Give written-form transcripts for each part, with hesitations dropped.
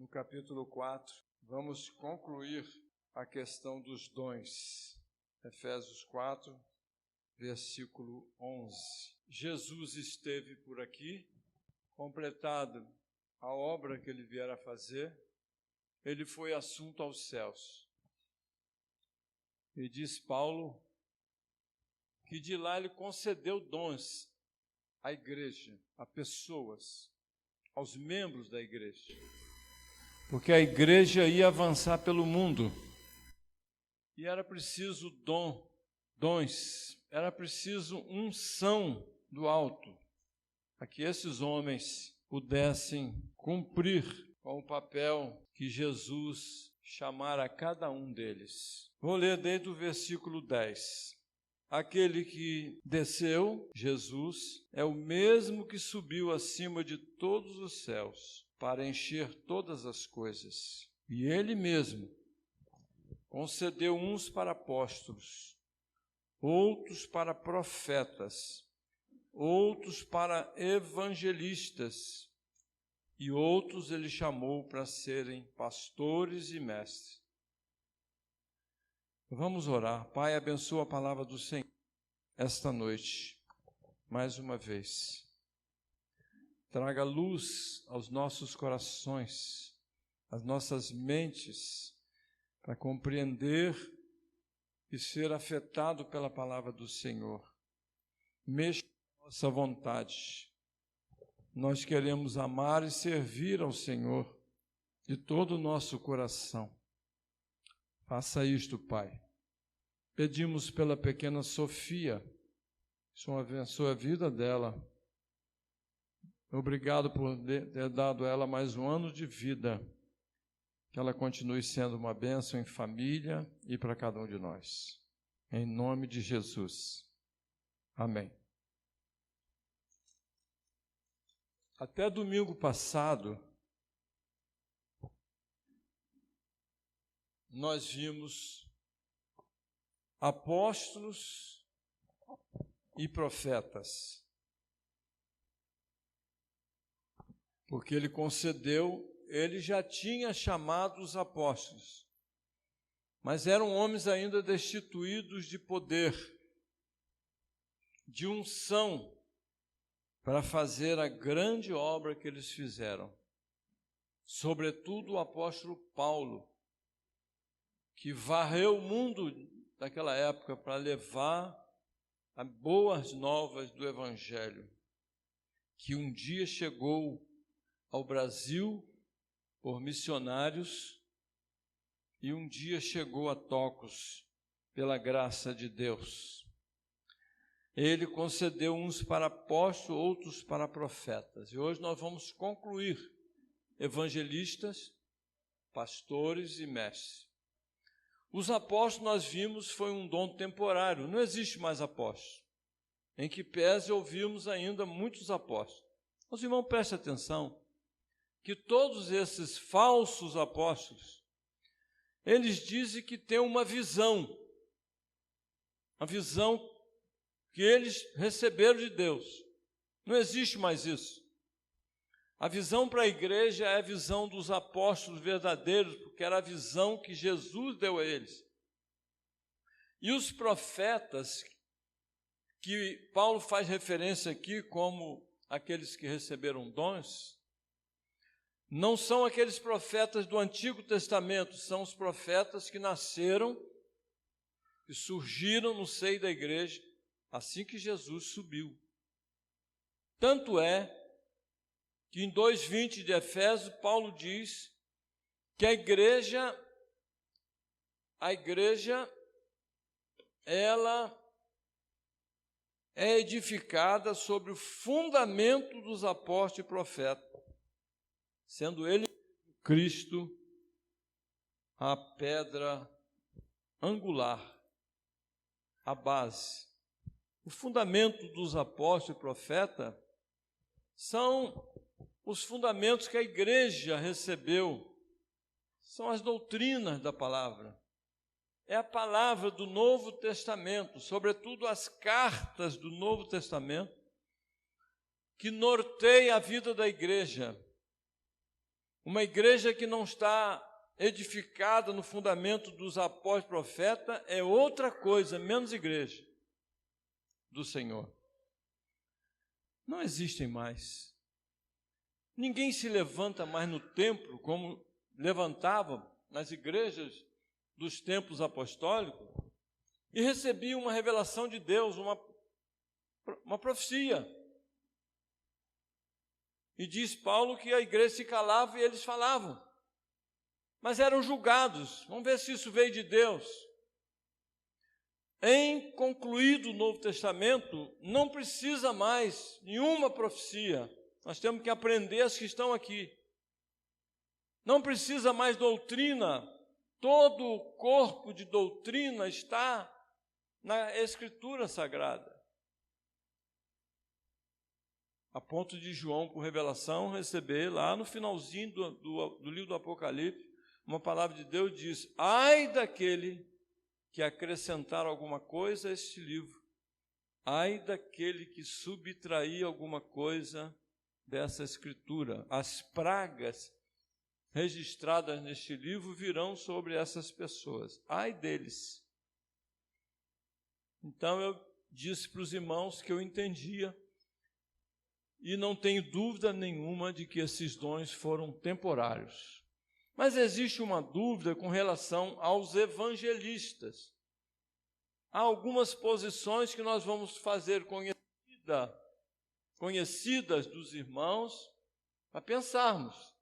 no capítulo 4, vamos concluir a questão dos dons. Efésios 4, versículo 11. Jesus esteve por aqui, completado a obra que ele viera fazer, ele foi assunto aos céus. E diz Paulo que de lá ele concedeu dons à igreja, a pessoas, aos membros da igreja. Porque a igreja ia avançar pelo mundo. E era preciso dons, era preciso unção do alto, para que esses homens pudessem cumprir com o papel que Jesus chamara a cada um deles. Vou ler desde o versículo 10. Aquele que desceu, Jesus, é o mesmo que subiu acima de todos os céus, para encher todas as coisas. E ele mesmo concedeu uns para apóstolos, outros para profetas, outros para evangelistas, e outros ele chamou para serem pastores e mestres. Vamos orar. Pai, abençoa a palavra do Senhor esta noite, mais uma vez. Traga luz aos nossos corações, às nossas mentes, para compreender e ser afetado pela palavra do Senhor. Mexa com a nossa vontade. Nós queremos amar e servir ao Senhor de todo o nosso coração. Faça isto, Pai. Pedimos pela pequena Sofia, que o Senhor abençoe a vida dela. Obrigado por ter dado a ela mais um ano de vida. Que ela continue sendo uma bênção em família e para cada um de nós. Em nome de Jesus. Amém. Até domingo passado, nós vimos apóstolos e profetas, porque ele já tinha chamado os apóstolos, mas eram homens ainda destituídos de poder, de unção, para fazer a grande obra que eles fizeram. Sobretudo o apóstolo Paulo, que varreu o mundo daquela época para levar as boas novas do Evangelho, que um dia chegou ao Brasil por missionários e um dia chegou a Tocos pela graça de Deus. Ele concedeu uns para apóstolos, outros para profetas. E hoje nós vamos concluir evangelistas, pastores e mestres. Os apóstolos, nós vimos, foi um dom temporário. Não existe mais apóstolo. Em que pese ouvimos ainda muitos apóstolos. Mas, irmão, preste atenção, que todos esses falsos apóstolos, eles dizem que têm uma visão que eles receberam de Deus. Não existe mais isso. A visão para a igreja é a visão dos apóstolos verdadeiros, porque era a visão que Jesus deu a eles. E os profetas, que Paulo faz referência aqui como aqueles que receberam dons, não são aqueles profetas do Antigo Testamento, são os profetas que nasceram e surgiram no seio da igreja assim que Jesus subiu. Tanto é que em 2:20 de Efésios, Paulo diz que a igreja, ela é edificada sobre o fundamento dos apóstolos e profetas, sendo ele, Cristo, a pedra angular, a base. O fundamento dos apóstolos e profetas são os fundamentos que a igreja recebeu, são as doutrinas da palavra. É a palavra do Novo Testamento, sobretudo as cartas do Novo Testamento, que norteia a vida da igreja. Uma igreja que não está edificada no fundamento dos apóstolos e profetas é outra coisa, menos igreja do Senhor. Não existem mais. Ninguém se levanta mais no templo como levantava nas igrejas dos templos apostólicos e recebia uma revelação de Deus, uma profecia. E diz Paulo que a igreja se calava e eles falavam. Mas eram julgados. Vamos ver se isso veio de Deus. Em concluído o Novo Testamento, não precisa mais nenhuma profecia. Nós temos que aprender as que estão aqui. Não precisa mais doutrina. Todo o corpo de doutrina está na Escritura Sagrada. A ponto de João, por revelação, receber lá no finalzinho do livro do Apocalipse, uma palavra de Deus diz: ai daquele que acrescentar alguma coisa a este livro, ai daquele que subtrair alguma coisa dessa Escritura. As pragas registradas neste livro virão sobre essas pessoas. Ai deles. Então eu disse para os irmãos que eu entendia e não tenho dúvida nenhuma de que esses dons foram temporários. Mas existe uma dúvida com relação aos evangelistas. Há algumas posições que nós vamos fazer conhecidas dos irmãos para pensarmos.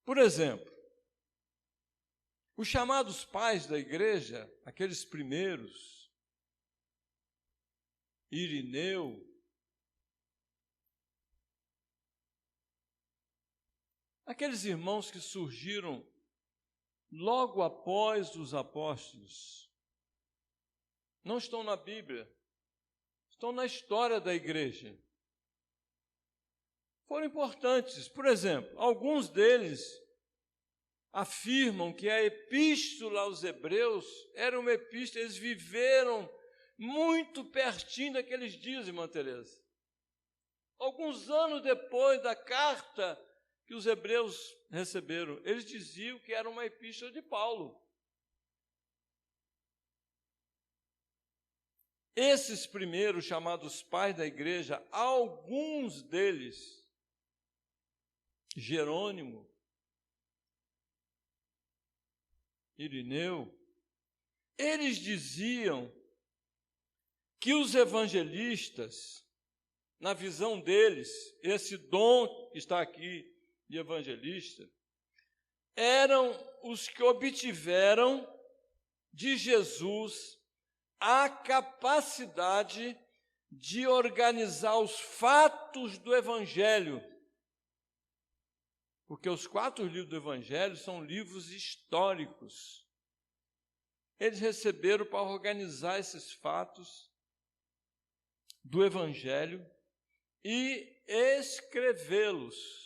Por exemplo, os chamados pais da igreja, aqueles primeiros, Irineu, aqueles irmãos que surgiram logo após os apóstolos, não estão na Bíblia, estão na história da igreja. Foram importantes. Por exemplo, alguns deles afirmam que a epístola aos Hebreus era uma epístola, eles viveram muito pertinho daqueles dias, irmã Teresa. Alguns anos depois da carta que os hebreus receberam, eles diziam que era uma epístola de Paulo. Esses primeiros chamados pais da igreja, alguns deles, Jerônimo, Irineu, eles diziam que os evangelistas, na visão deles, esse dom que está aqui de evangelista, eram os que obtiveram de Jesus a capacidade de organizar os fatos do Evangelho. Porque os 4 livros do Evangelho são livros históricos. Eles receberam para organizar esses fatos do Evangelho e escrevê-los.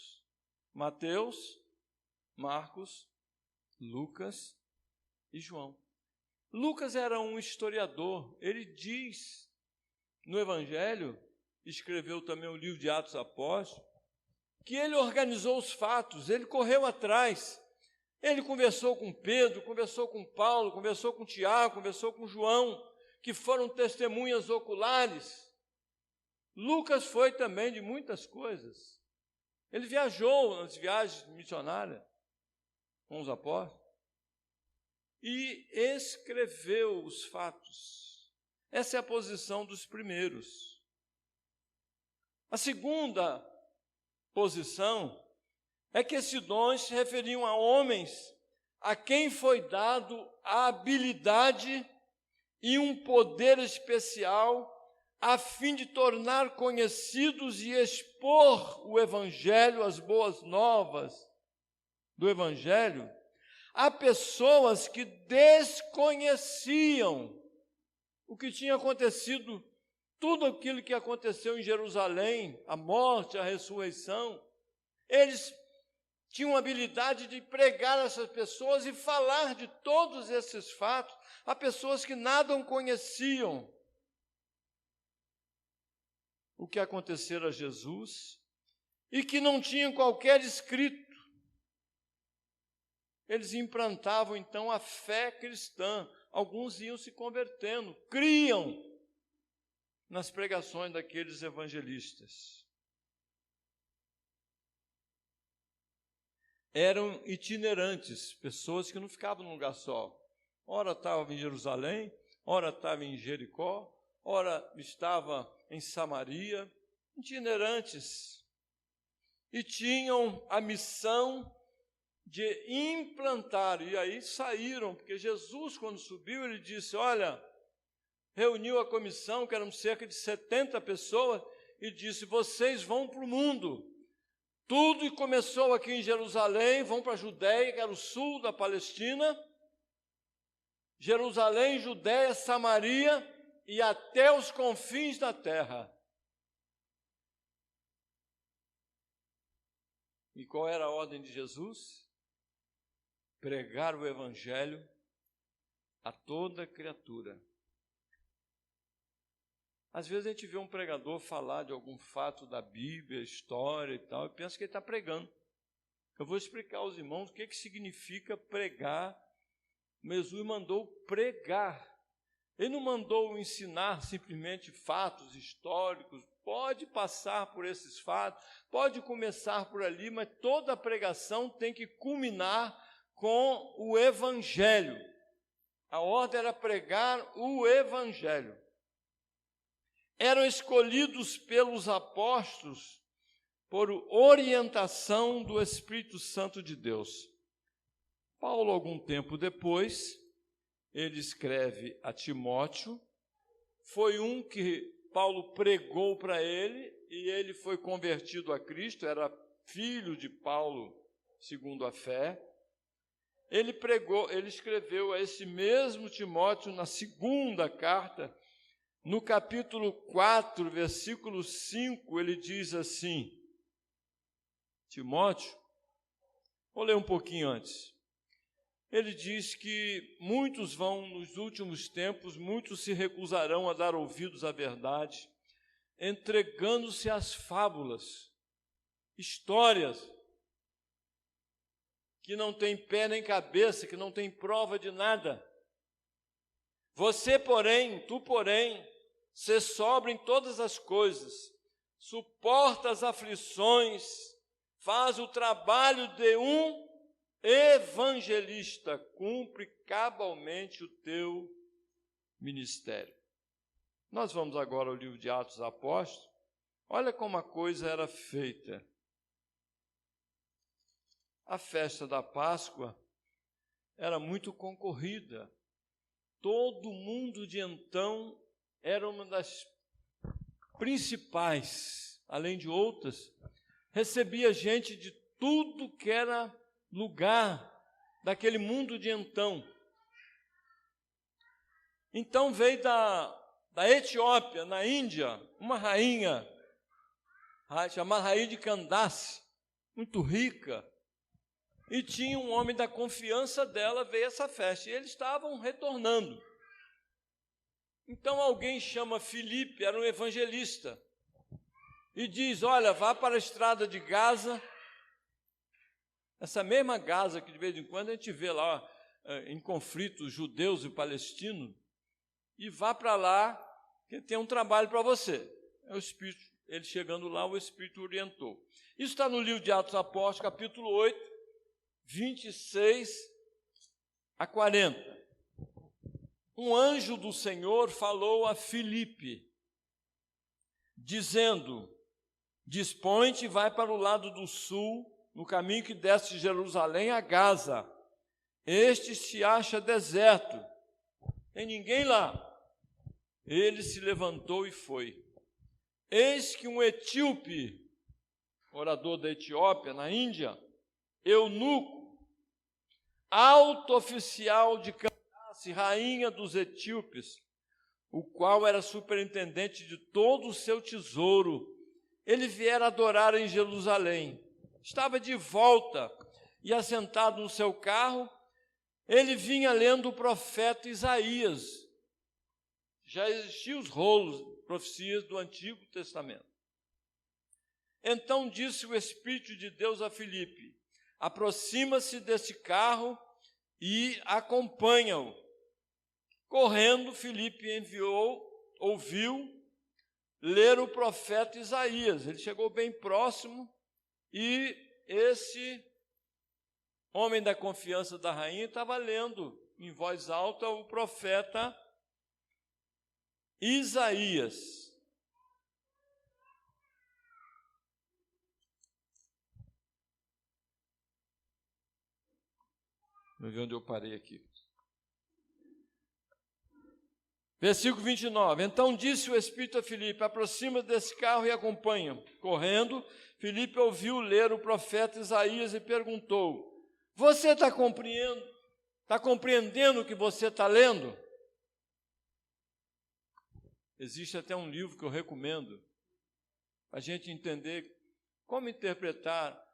Mateus, Marcos, Lucas e João. Lucas era um historiador. Ele diz no Evangelho, escreveu também o livro de Atos Apóstolos, que ele organizou os fatos, ele correu atrás. Ele conversou com Pedro, conversou com Paulo, conversou com Tiago, conversou com João, que foram testemunhas oculares. Lucas foi também de muitas coisas. Ele viajou nas viagens missionárias com os apóstolos e escreveu os fatos. Essa é a posição dos primeiros. A segunda posição é que esses dons se referiam a homens a quem foi dado a habilidade e um poder especial a fim de tornar conhecidos e expor o Evangelho, as boas novas do Evangelho, a pessoas que desconheciam o que tinha acontecido, tudo aquilo que aconteceu em Jerusalém, a morte, a ressurreição. Eles tinham a habilidade de pregar a essas pessoas e falar de todos esses fatos a pessoas que nada conheciam. O que acontecera a Jesus e que não tinham qualquer escrito. Eles implantavam, então, a fé cristã. Alguns iam se convertendo, criam nas pregações daqueles evangelistas. Eram itinerantes, pessoas que não ficavam num lugar só. Ora estava em Jerusalém, ora estava em Jericó, ora estava em Samaria, itinerantes. E tinham a missão de implantar, e aí saíram, porque Jesus, quando subiu, ele disse, olha, reuniu a comissão, que eram cerca de 70 pessoas, e disse, vocês vão para o mundo. Tudo começou aqui em Jerusalém, vão para a Judéia, que era o sul da Palestina, Jerusalém, Judéia, Samaria e até os confins da terra. E qual era a ordem de Jesus? Pregar o evangelho a toda criatura. Às vezes a gente vê um pregador falar de algum fato da Bíblia, história e tal, e pensa que ele está pregando. Eu vou explicar aos irmãos o que significa pregar. Jesus mandou pregar. Ele não mandou ensinar simplesmente fatos históricos. Pode passar por esses fatos, pode começar por ali, mas toda a pregação tem que culminar com o evangelho. A ordem era pregar o evangelho. Eram escolhidos pelos apóstolos por orientação do Espírito Santo de Deus. Paulo, algum tempo depois, ele escreve a Timóteo, foi um que Paulo pregou para ele, e ele foi convertido a Cristo, era filho de Paulo, segundo a fé. Ele escreveu a esse mesmo Timóteo na segunda carta, no capítulo 4, versículo 5, ele diz assim, Timóteo, vou ler um pouquinho antes. Ele diz que muitos nos últimos tempos, muitos se recusarão a dar ouvidos à verdade, entregando-se às fábulas, histórias, que não tem pé nem cabeça, que não tem prova de nada. Você, porém, tu, porém, sê sóbrio em todas as coisas, suporta as aflições, faz o trabalho de um evangelista, cumpre cabalmente o teu ministério. Nós vamos agora ao livro de Atos dos Apóstolos. Olha como a coisa era feita. A festa da Páscoa era muito concorrida. Todo mundo de então era uma das principais, além de outras, recebia gente de tudo que era lugar daquele mundo de então. Então veio da Etiópia, na Índia, uma rainha, chamada Rainha de Candace, muito rica, e tinha um homem da confiança dela, veio essa festa, e eles estavam retornando. Então alguém chama Filipe, era um evangelista, e diz, olha, vá para a estrada de Gaza, essa mesma Gaza que de vez em quando a gente vê lá em conflitos judeus e palestinos, e vá para lá, que tem um trabalho para você. É o Espírito, ele chegando lá, o Espírito orientou. Isso está no livro de Atos dos Apóstolos, capítulo 8, 26 a 40. Um anjo do Senhor falou a Filipe, dizendo, dispõe-te e vai para o lado do sul, no caminho que desce de Jerusalém a Gaza. Este se acha deserto, tem ninguém lá. Ele se levantou e foi. Eis que um etíope, morador da Etiópia, na Índia, eunuco, alto oficial de Candace, rainha dos etíopes, o qual era superintendente de todo o seu tesouro, ele viera adorar em Jerusalém. Estava de volta e assentado no seu carro, ele vinha lendo o profeta Isaías. Já existiam os rolos, profecias do Antigo Testamento. Então disse o Espírito de Deus a Filipe: aproxima-se deste carro e acompanha-o. Correndo, Filipe ouviu ler o profeta Isaías. Ele chegou bem próximo e esse homem da confiança da rainha estava lendo em voz alta o profeta Isaías. Vamos ver onde eu parei aqui. Versículo 29. Então disse o Espírito a Filipe: aproxima desse carro e acompanha. Correndo, Filipe ouviu ler o profeta Isaías e perguntou: você está compreendendo o que você está lendo? Existe até um livro que eu recomendo para a gente entender como interpretar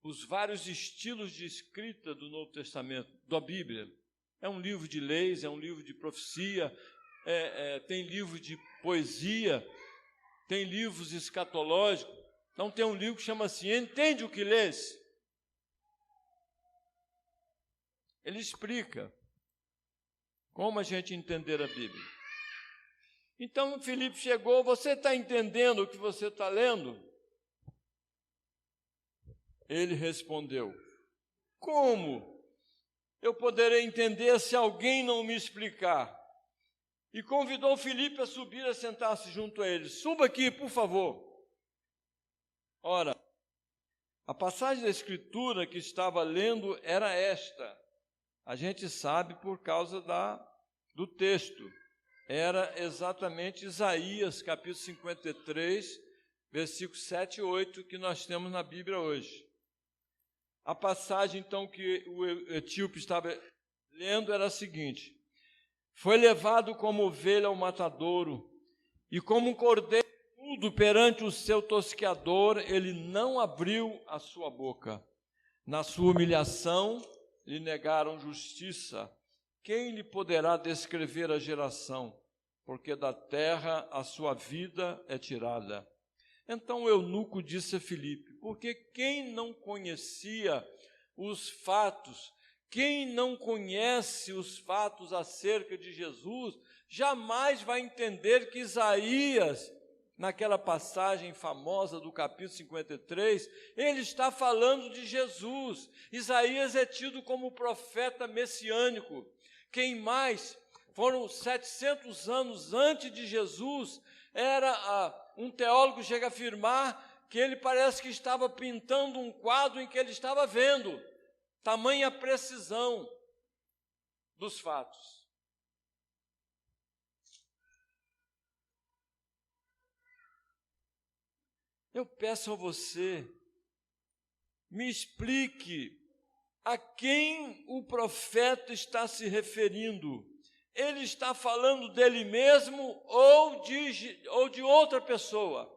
os vários estilos de escrita do Novo Testamento, da Bíblia. É um livro de leis, é um livro de profecia, tem livro de poesia, tem livros escatológicos. Então tem um livro que chama assim, Entende o que lês? Ele explica como a gente entender a Bíblia. Então Filipe chegou: você está entendendo o que você está lendo? Ele respondeu: como eu poderei entender se alguém não me explicar? E convidou Filipe a subir e a sentar-se junto a ele. Suba aqui, por favor. Ora, a passagem da Escritura que estava lendo era esta. A gente sabe por causa do texto. Era exatamente Isaías, capítulo 53, versículos 7 e 8, que nós temos na Bíblia hoje. A passagem, então, que o etíope estava lendo era a seguinte: foi levado como ovelha ao matadouro, e como um cordeiro mudo perante o seu tosqueador, ele não abriu a sua boca. Na sua humilhação, lhe negaram justiça. Quem lhe poderá descrever a geração? Porque da terra a sua vida é tirada. Então o eunuco disse a Filipe: porque quem não conhecia os fatos, quem não conhece os fatos acerca de Jesus, jamais vai entender que Isaías, naquela passagem famosa do capítulo 53, ele está falando de Jesus. Isaías é tido como profeta messiânico. Quem mais? Foram 700 anos antes de Jesus. Um teólogo chega a afirmar que ele parece que estava pintando um quadro em que ele estava vendo. Tamanha precisão dos fatos. Eu peço a você, me explique a quem o profeta está se referindo. Ele está falando dele mesmo ou de outra pessoa?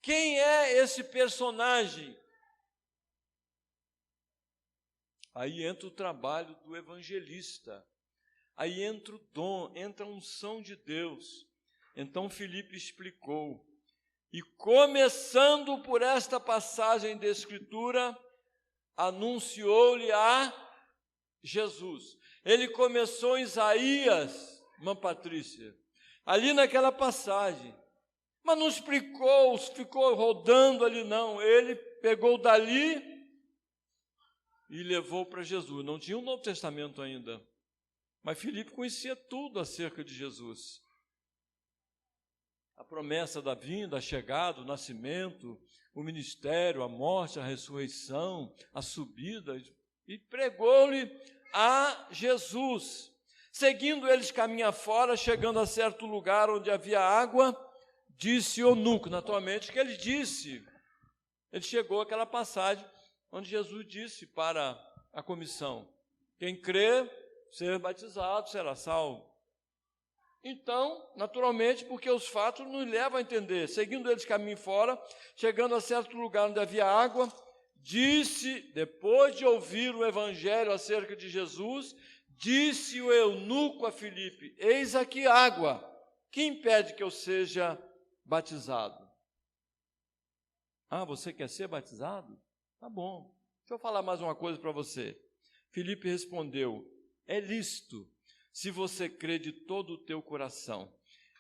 Quem é esse personagem? Aí entra o trabalho do evangelista, aí entra o dom, entra a unção de Deus. Então Filipe explicou, e começando por esta passagem da Escritura, anunciou-lhe a Jesus. Ele começou em Isaías, irmã Patrícia, ali naquela passagem, mas não explicou, ficou rodando ali não. Ele pegou dali e levou para Jesus. Não tinha o Novo Testamento ainda, mas Filipe conhecia tudo acerca de Jesus. A promessa da vinda, a chegada, o nascimento, o ministério, a morte, a ressurreição, a subida, e pregou-lhe a Jesus. Seguindo eles caminho fora, chegando a certo lugar onde havia água, disse o eunuco, naturalmente, que ele disse. Ele chegou àquela passagem onde Jesus disse para a comissão: quem crê, ser batizado, será salvo. Então, naturalmente, porque os fatos nos levam a entender. Seguindo eles caminho fora, chegando a certo lugar onde havia água, disse, depois de ouvir o evangelho acerca de Jesus, disse o eunuco a Filipe: eis aqui água, que impede que eu seja batizado? Ah, você quer ser batizado? Tá bom. Deixa eu falar mais uma coisa para você. Filipe respondeu: é lícito, se você crê de todo o teu coração.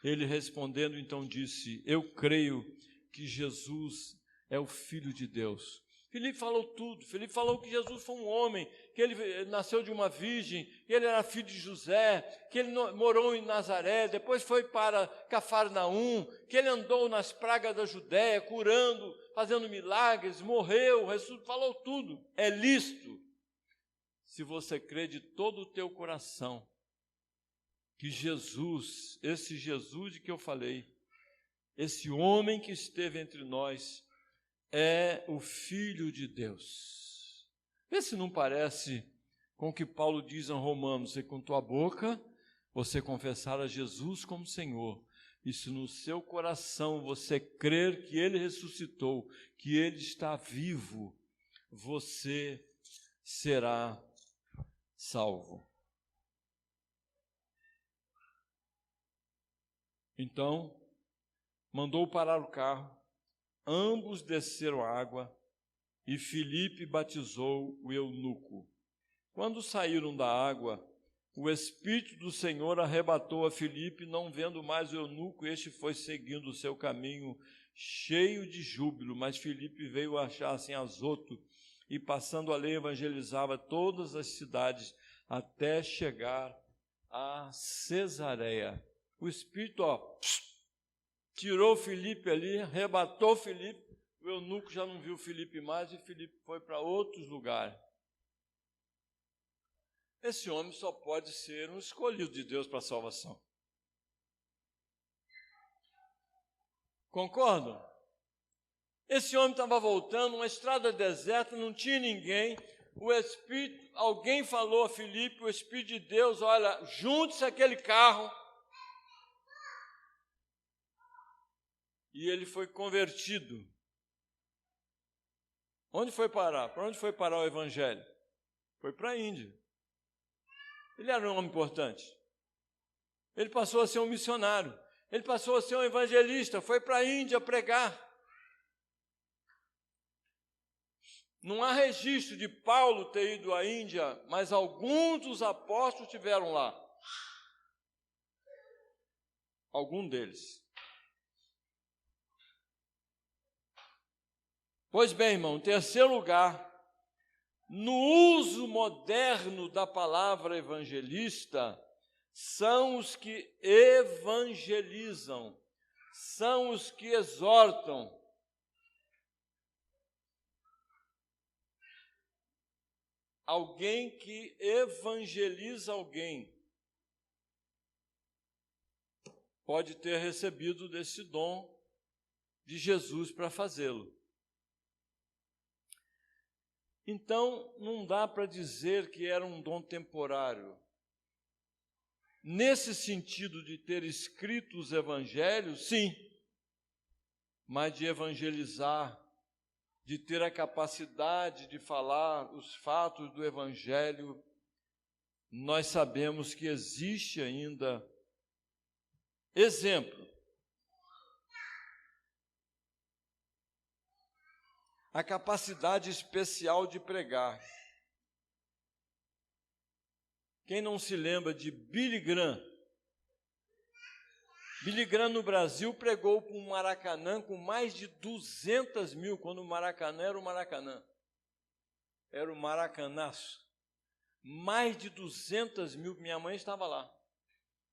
Ele respondendo então disse: eu creio que Jesus é o Filho de Deus. Filipe falou tudo. Filipe falou que Jesus foi um homem, que ele nasceu de uma virgem, que ele era filho de José, que ele morou em Nazaré, depois foi para Cafarnaum, que ele andou nas pragas da Judéia, curando, fazendo milagres, morreu, falou tudo. É lícito, se você crê de todo o teu coração, que Jesus, esse Jesus de que eu falei, esse homem que esteve entre nós, é o Filho de Deus. Vê se não parece com o que Paulo diz em Romanos: se com tua boca você confessar a Jesus como Senhor, e se no seu coração você crer que Ele ressuscitou, que Ele está vivo, você será salvo. Então, mandou parar o carro, ambos desceram a água e Filipe batizou o eunuco. Quando saíram da água, o Espírito do Senhor arrebatou a Filipe, não vendo mais o eunuco, este foi seguindo o seu caminho cheio de júbilo, mas Filipe veio achar-se em Azoto e, passando ali, evangelizava todas as cidades até chegar a Cesareia. O Espírito, tirou Filipe ali, arrebatou Filipe, o eunuco já não viu Filipe mais e Filipe foi para outros lugares. Esse homem só pode ser um escolhido de Deus para a salvação. Concordam? Esse homem estava voltando, uma estrada deserta, não tinha ninguém. O Espírito, alguém falou a Filipe, o Espírito de Deus: olha, junte-se àquele carro. E ele foi convertido. Onde foi parar? Para onde foi parar o Evangelho? Foi para a Índia. Ele era um homem importante. Ele passou a ser um missionário. Ele passou a ser um evangelista. Foi para a Índia pregar. Não há registro de Paulo ter ido à Índia, mas alguns dos apóstolos estiveram lá. Algum deles. Pois bem, irmão, em terceiro lugar, no uso moderno da palavra evangelista, são os que evangelizam, são os que exortam. Alguém que evangeliza alguém pode ter recebido desse dom de Jesus para fazê-lo. Então, não dá para dizer que era um dom temporário. Nesse sentido de ter escrito os evangelhos, sim, mas de evangelizar, de ter a capacidade de falar os fatos do evangelho, nós sabemos que existe ainda. Exemplo: a capacidade especial de pregar. Quem não se lembra de Billy Graham? Billy Graham no Brasil pregou para um Maracanã com mais de 200 mil, quando o Maracanã era o Maracanã. Era o Maracanaço. Mais de 200 mil, minha mãe estava lá.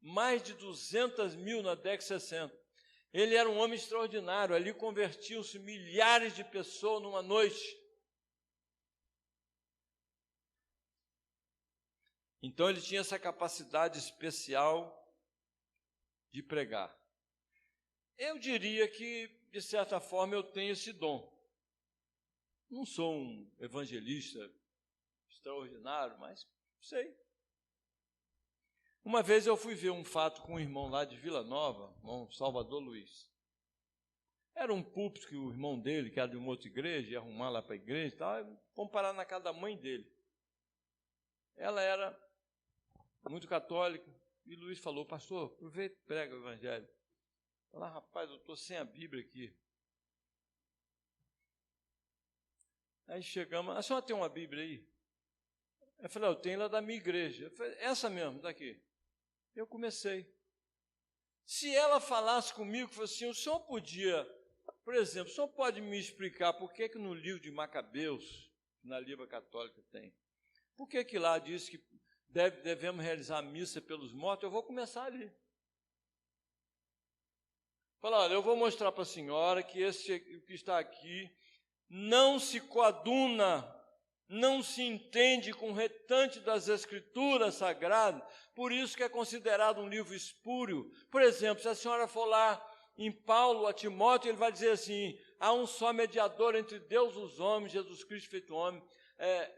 Mais de 200 mil na década de 60. Ele era um homem extraordinário, ali convertiam-se milhares de pessoas numa noite. Então ele tinha essa capacidade especial de pregar. Eu diria que, de certa forma, eu tenho esse dom. Não sou um evangelista extraordinário, mas sei. Uma vez eu fui ver um fato com um irmão lá de Vila Nova, irmão Salvador Luiz. Era um púlpito que o irmão dele, que era de uma outra igreja, ia arrumar lá para a igreja e tal, fomos parar na casa da mãe dele. Ela era muito católica, e Luiz falou: pastor, aproveita e prega o evangelho. Falei: rapaz, eu estou sem a Bíblia aqui. Aí chegamos, a senhora tem uma Bíblia aí? Eu falei, eu tenho lá da minha igreja. Eu falei, essa mesmo, daqui. Eu comecei. Se ela falasse comigo, fosse assim, o senhor podia, por exemplo, o senhor pode me explicar por que no livro de Macabeus, na Bíblia Católica tem, por que lá diz que devemos realizar a missa pelos mortos? Eu vou começar ali. Falar, olha, eu vou mostrar para a senhora que esse que está aqui não se coaduna, não se entende com o restante das Escrituras Sagradas, por isso que é considerado um livro espúrio. Por exemplo, se a senhora for lá em Paulo a Timóteo, ele vai dizer assim, há um só mediador entre Deus e os homens, Jesus Cristo feito homem.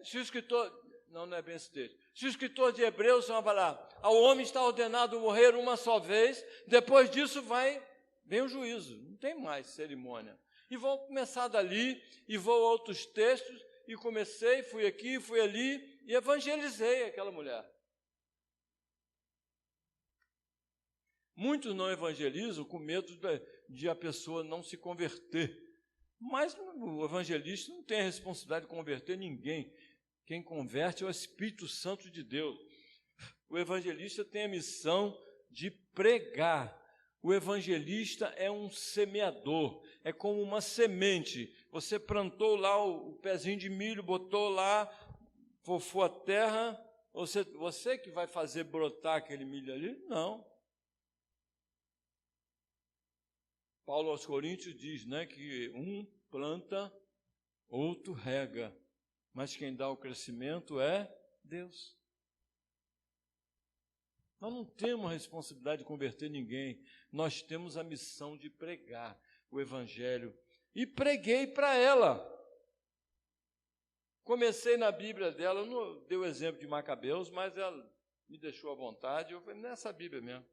Se o escritor, não é bem esse texto, se o escritor de Hebreus vai falar, ao homem está ordenado morrer uma só vez, depois disso vem o juízo, não tem mais cerimônia. E vou começar dali, e vou a outros textos, e comecei, fui aqui, fui ali, e evangelizei aquela mulher. Muitos não evangelizam com medo de a pessoa não se converter. Mas o evangelista não tem a responsabilidade de converter ninguém. Quem converte é o Espírito Santo de Deus. O evangelista tem a missão de pregar. O evangelista é um semeador, é como uma semente. Você plantou lá o pezinho de milho, botou lá, fofou a terra, você que vai fazer brotar aquele milho ali? Não. Paulo aos Coríntios diz, que um planta, outro rega, mas quem dá o crescimento é Deus. Nós não temos a responsabilidade de converter ninguém, nós temos a missão de pregar o Evangelho. E preguei para ela. Comecei na Bíblia dela, eu não dei o exemplo de Macabeus, mas ela me deixou à vontade, eu falei, nessa Bíblia mesmo.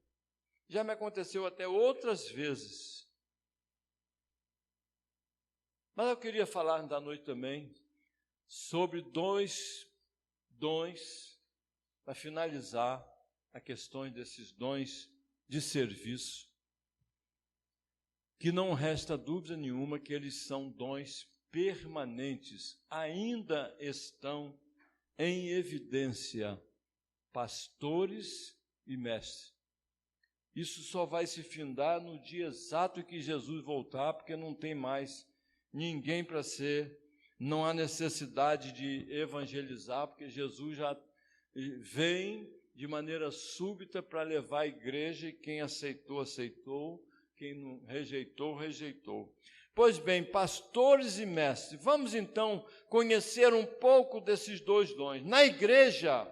Já me aconteceu até outras vezes. Mas eu queria falar da noite também sobre dois dons, para finalizar a questão desses dons de serviço, que não resta dúvida nenhuma que eles são dons permanentes, ainda estão em evidência, pastores e mestres. Isso só vai se findar no dia exato em que Jesus voltar, porque não tem mais ninguém para ser, não há necessidade de evangelizar, porque Jesus já vem de maneira súbita para levar a igreja, e quem aceitou, aceitou, quem não rejeitou, rejeitou. Pois bem, pastores e mestres, vamos então conhecer um pouco desses dois dons. Na igreja,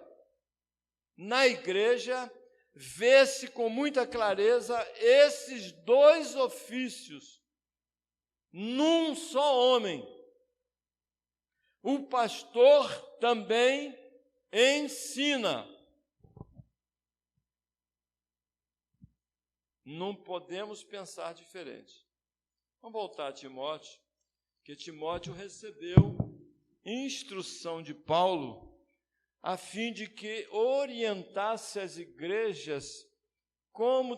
vê-se com muita clareza esses dois ofícios num só homem. O pastor também ensina. Não podemos pensar diferente. Vamos voltar a Timóteo, que Timóteo recebeu instrução de Paulo a fim de que orientasse as igrejas como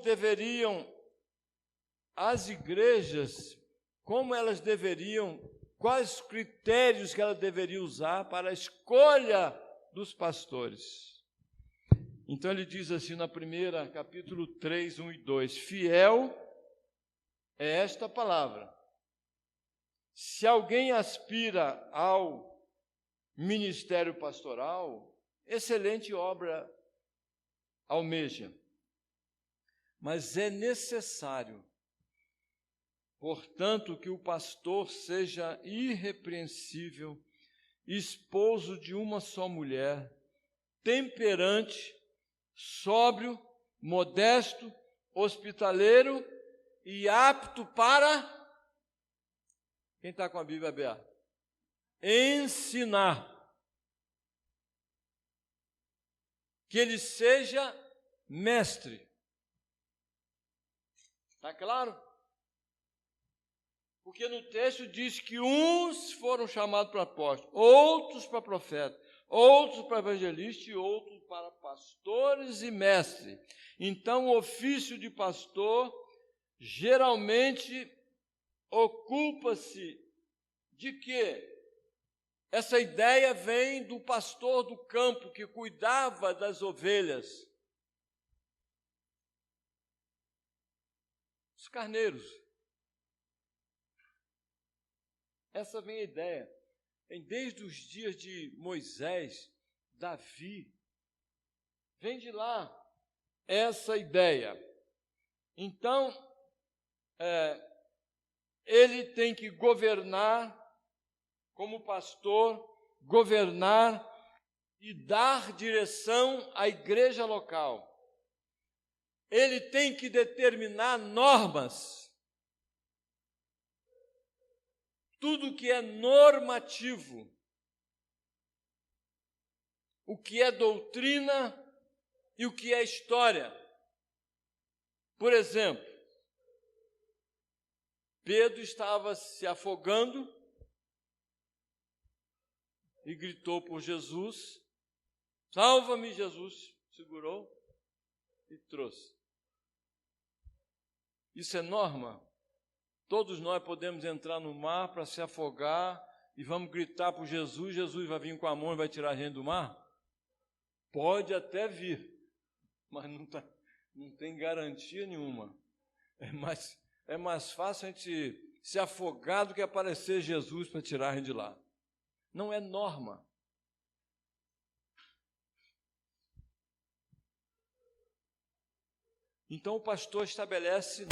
elas deveriam, quais critérios que elas deveriam usar para a escolha dos pastores. Então ele diz assim na primeira, capítulo 3, 1 e 2, fiel é esta palavra. Se alguém aspira ao ministério pastoral, excelente obra almeja. Mas é necessário, portanto, que o pastor seja irrepreensível, esposo de uma só mulher, temperante, sóbrio, modesto, hospitaleiro e apto para, quem está com a Bíblia aberta? Ensinar. Que ele seja mestre. Está claro? Porque no texto diz que uns foram chamados para apóstolos, outros para profetas, outros para evangelistas e outros para pastores e mestres. Então, o ofício de pastor geralmente ocupa-se de quê? Essa ideia vem do pastor do campo que cuidava das ovelhas, os carneiros. Essa vem a ideia. Desde os dias de Moisés, Davi, vem de lá essa ideia. Então, ele tem que governar, como pastor, governar e dar direção à igreja local. Ele tem que determinar normas. Tudo que é normativo, o que é doutrina e o que é história. Por exemplo, Pedro estava se afogando e gritou por Jesus. Salva-me, Jesus. Segurou e trouxe. Isso é norma? Todos nós podemos entrar no mar para se afogar e vamos gritar por Jesus. Jesus vai vir com a mão e vai tirar a gente do mar? Pode até vir, mas não tem garantia nenhuma. É mais fácil a gente se afogar do que aparecer Jesus para tirar a gente de lá. Não é norma. Então o pastor estabelece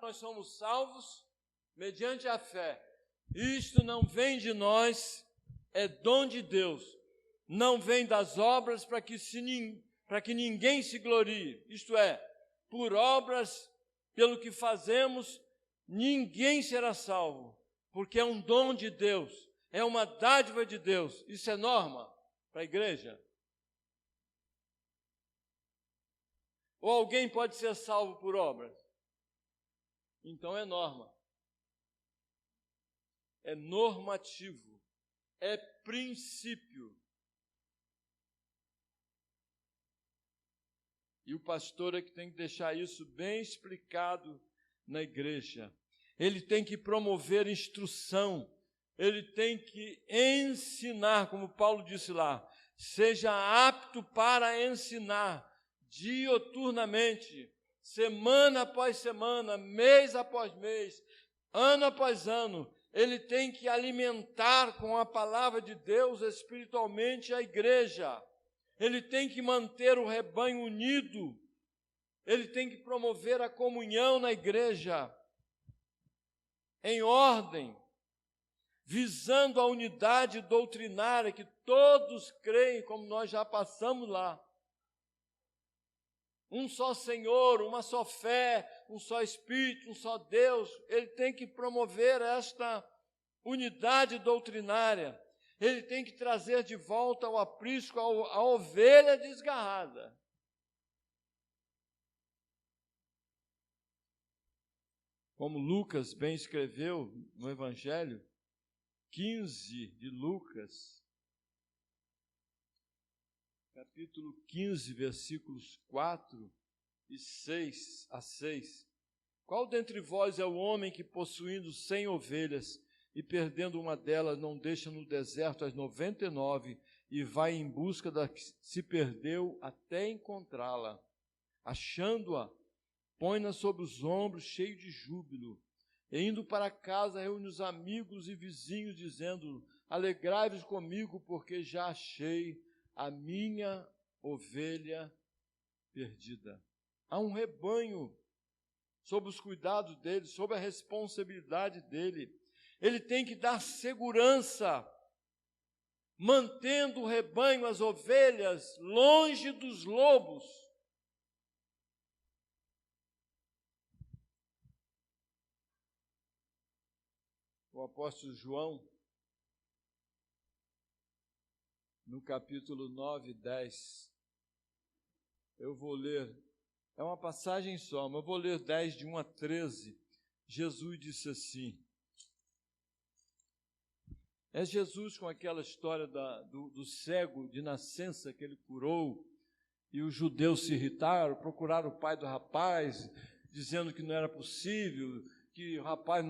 nós somos salvos mediante a fé. Isto não vem de nós, é dom de Deus. Não vem das obras para que ninguém se glorie. Isto é, por obras, pelo que fazemos, ninguém será salvo, porque é um dom de Deus, é uma dádiva de Deus. Isso é norma para a igreja? Ou alguém pode ser salvo por obras? Então é norma. É normativo. É princípio. E o pastor é que tem que deixar isso bem explicado na igreja. Ele tem que promover instrução. Ele tem que ensinar, como Paulo disse lá. Seja apto para ensinar dioturnamente, semana após semana, mês após mês, ano após ano. Ele tem que alimentar com a palavra de Deus espiritualmente a igreja. Ele tem que manter o rebanho unido. Ele tem que promover a comunhão na igreja, em ordem, visando a unidade doutrinária que todos creem, como nós já passamos lá. Um só Senhor, uma só fé, um só Espírito, um só Deus. Ele tem que promover esta unidade doutrinária. Ele tem que trazer de volta ao aprisco a ovelha desgarrada. Como Lucas bem escreveu no Evangelho 15 de Lucas, capítulo 15, versículos 4 e 6 a 6. Qual dentre vós é o homem que, possuindo 100 ovelhas e perdendo uma delas, não deixa no deserto as 99 e vai em busca da que se perdeu até encontrá-la? Achando-a, põe-na sobre os ombros, cheio de júbilo. E indo para casa, reúne os amigos e vizinhos, dizendo: alegrai-vos comigo, porque já achei a minha ovelha perdida. Há um rebanho sob os cuidados dele, sob a responsabilidade dele. Ele tem que dar segurança, mantendo o rebanho, as ovelhas, longe dos lobos. O apóstolo João, no capítulo 9 e 10, Eu vou ler, é uma passagem só, mas eu vou ler 10, de 1 a 13. Jesus disse assim, é Jesus com aquela história do cego de nascença que ele curou, e os judeus se irritaram, procuraram o pai do rapaz, dizendo que não era possível, que o rapaz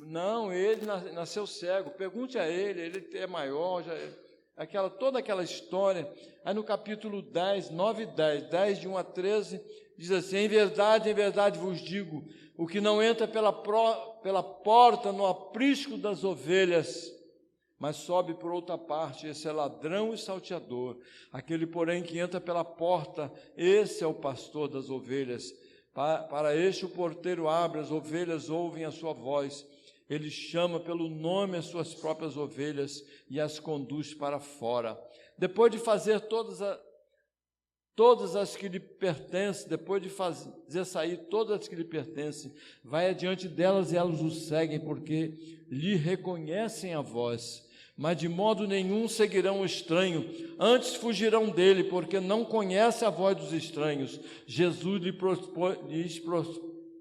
não, ele nasceu cego, pergunte a ele é maior, toda aquela história. Aí no capítulo 10, 9 e 10 de 1 a 13, diz assim, em verdade vos digo, o que não entra pela porta no aprisco das ovelhas, mas sobe por outra parte, esse é ladrão e salteador. Aquele, porém, que entra pela porta, esse é o pastor das ovelhas. Para este o porteiro abre, as ovelhas ouvem a sua voz. Ele chama pelo nome as suas próprias ovelhas e as conduz para fora. Depois de fazer todas as que lhe pertencem, depois de fazer sair todas as que lhe pertencem, vai adiante delas e elas o seguem, porque lhe reconhecem a voz. Mas de modo nenhum seguirão o estranho, antes fugirão dele, porque não conhece a voz dos estranhos. Jesus lhes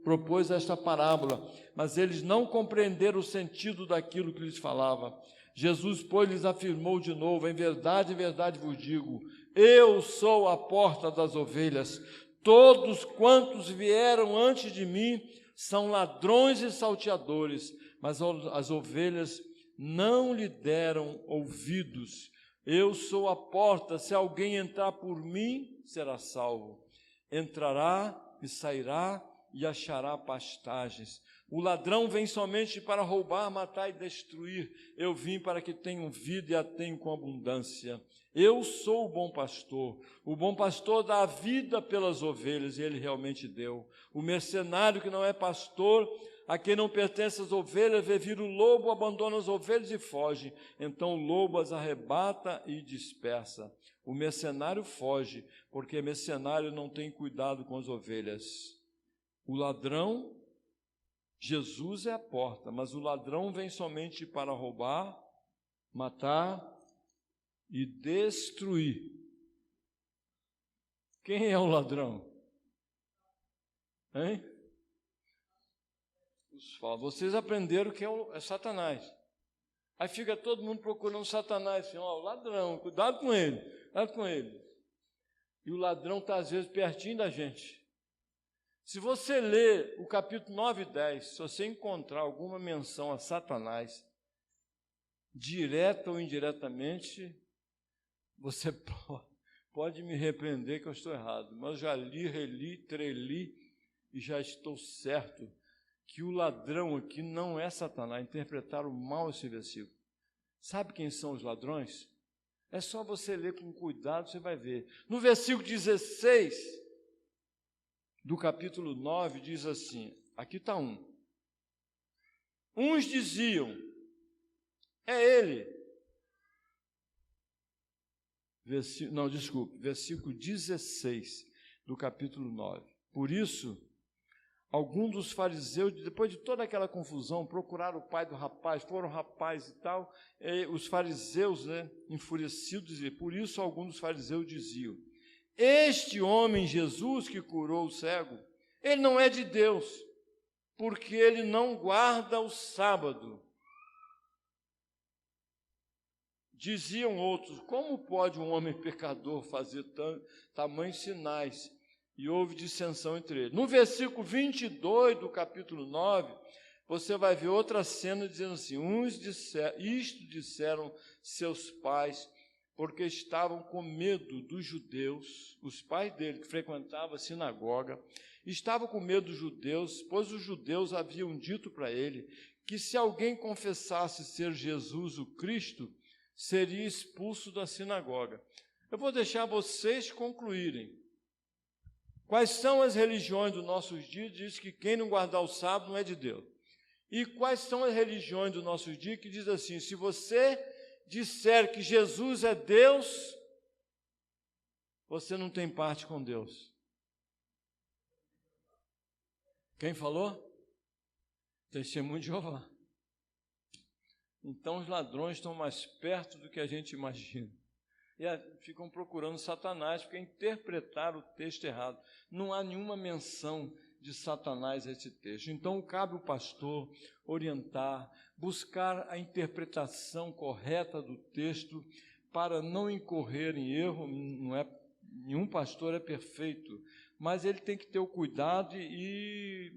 propôs esta parábola, mas eles não compreenderam o sentido daquilo que lhes falava. Jesus, pois, lhes afirmou de novo, em verdade vos digo, eu sou a porta das ovelhas. Todos quantos vieram antes de mim são ladrões e salteadores, mas as ovelhas não lhe deram ouvidos. Eu sou a porta, se alguém entrar por mim, será salvo. Entrará e sairá e achará pastagens. O ladrão vem somente para roubar, matar e destruir. Eu vim para que tenham vida e a tenham com abundância. Eu sou o bom pastor. O bom pastor dá a vida pelas ovelhas, e ele realmente deu. O mercenário que não é pastor, a quem não pertence as ovelhas, vê vir o lobo, abandona as ovelhas e foge. Então o lobo as arrebata e dispersa. O mercenário foge, porque mercenário não tem cuidado com as ovelhas. O ladrão, Jesus é a porta, mas o ladrão vem somente para roubar, matar e destruir. Quem é o ladrão? Hein? Vocês aprenderam que é Satanás. Aí fica todo mundo procurando Satanás, assim, o ladrão, cuidado com ele. E o ladrão está às vezes pertinho da gente. Se você ler o capítulo 9 e 10, se você encontrar alguma menção a Satanás, direta ou indiretamente, você pode me repreender que eu estou errado, mas eu já li, reli, treli e já estou certo que o ladrão aqui não é Satanás. Interpretaram mal esse versículo. Sabe quem são os ladrões? É só você ler com cuidado, você vai ver. No versículo 16 do capítulo 9, diz assim, aqui está uns diziam, é ele. Versículo 16 do capítulo 9. Por isso, alguns dos fariseus, depois de toda aquela confusão, procuraram o pai do rapaz, foram rapaz e tal, os fariseus, enfurecidos, e por isso alguns dos fariseus diziam, este homem Jesus que curou o cego, ele não é de Deus, porque ele não guarda o sábado. Diziam outros, como pode um homem pecador fazer tamanhos sinais? E houve dissensão entre eles. No versículo 22 do capítulo 9, você vai ver outra cena dizendo assim, isto disseram seus pais, porque estavam com medo dos judeus, os pais dele, que frequentavam a sinagoga, estavam com medo dos judeus, pois os judeus haviam dito para ele que se alguém confessasse ser Jesus o Cristo, seria expulso da sinagoga. Eu vou deixar vocês concluírem. Quais são as religiões dos nossos dias? Diz que quem não guardar o sábado não é de Deus. E quais são as religiões dos nossos dias que diz assim, se você disser que Jesus é Deus, você não tem parte com Deus. Quem falou? Testemunho de Jeová. Então os ladrões estão mais perto do que a gente imagina. e ficam procurando Satanás, porque interpretaram o texto errado. Não há nenhuma menção de Satanás nesse texto. Então, cabe ao pastor orientar, buscar a interpretação correta do texto, para não incorrer em erro. Não é, nenhum pastor é perfeito, mas ele tem que ter o cuidado e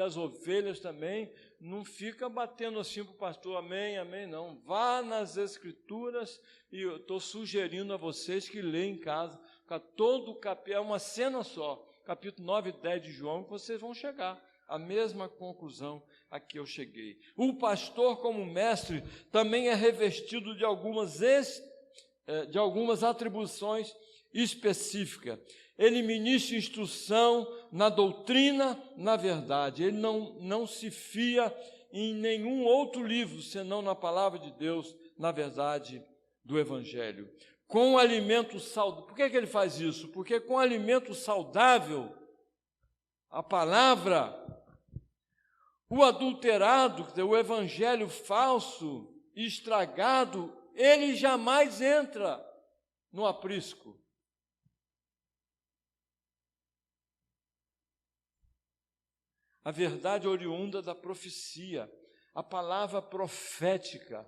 as ovelhas também, não fica batendo assim para o pastor, amém, amém, não. Vá nas Escrituras, e eu estou sugerindo a vocês que leiam em casa, todo o capítulo, é uma cena só, capítulo 9 e 10 de João, que vocês vão chegar à mesma conclusão a que eu cheguei. O pastor, como mestre, também é revestido de algumas atribuições específicas. Ele ministra instrução na doutrina, na verdade. Ele não se fia em nenhum outro livro, senão na palavra de Deus, na verdade do Evangelho. Com alimento saudável. Por que ele faz isso? Porque com alimento saudável, a palavra, o adulterado, o evangelho falso, estragado, ele jamais entra no aprisco. A verdade oriunda da profecia, a palavra profética,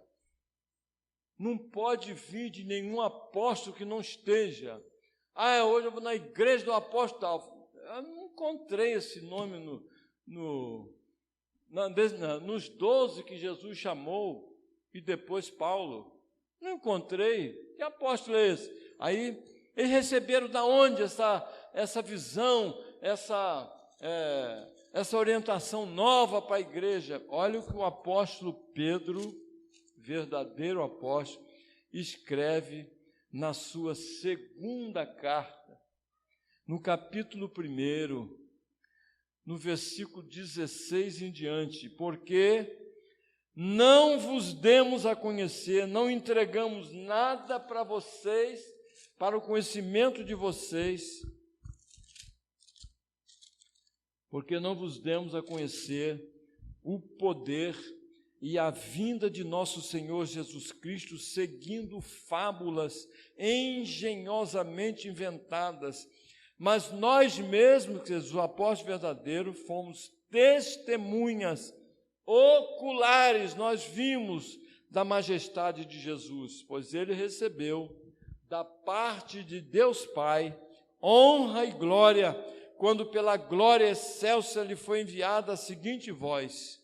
não pode vir de nenhum apóstolo que não esteja. Hoje eu vou na igreja do apóstolo tal. Eu não encontrei esse nome nos 12 que Jesus chamou, e depois Paulo. Não encontrei. Que apóstolo é esse? Aí, eles receberam da onde essa visão, essa orientação nova para a igreja? Olha o que o apóstolo Pedro, verdadeiro apóstolo, escreve na sua segunda carta, no capítulo 1, no versículo 16 em diante: porque não vos demos a conhecer, não entregamos nada para vocês, para o conhecimento de vocês, porque não vos demos a conhecer o poder e a vinda de nosso Senhor Jesus Cristo, seguindo fábulas engenhosamente inventadas, mas nós mesmos, os apóstolos verdadeiros, fomos testemunhas oculares, nós vimos da majestade de Jesus, pois ele recebeu da parte de Deus Pai honra e glória, quando pela glória excelsa lhe foi enviada a seguinte voz: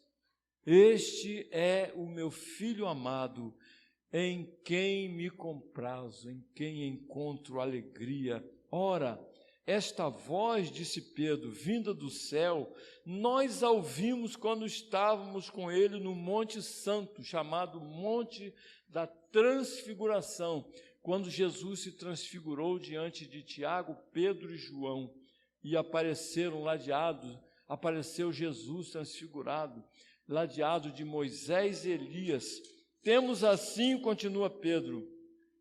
este é o meu Filho amado, em quem me comprazo, em quem encontro alegria. Ora, esta voz, disse Pedro, vinda do céu, nós a ouvimos quando estávamos com ele no Monte Santo, chamado Monte da Transfiguração, quando Jesus se transfigurou diante de Tiago, Pedro e João, e apareceu Jesus transfigurado, ladeado de Moisés e Elias. Temos assim, continua Pedro,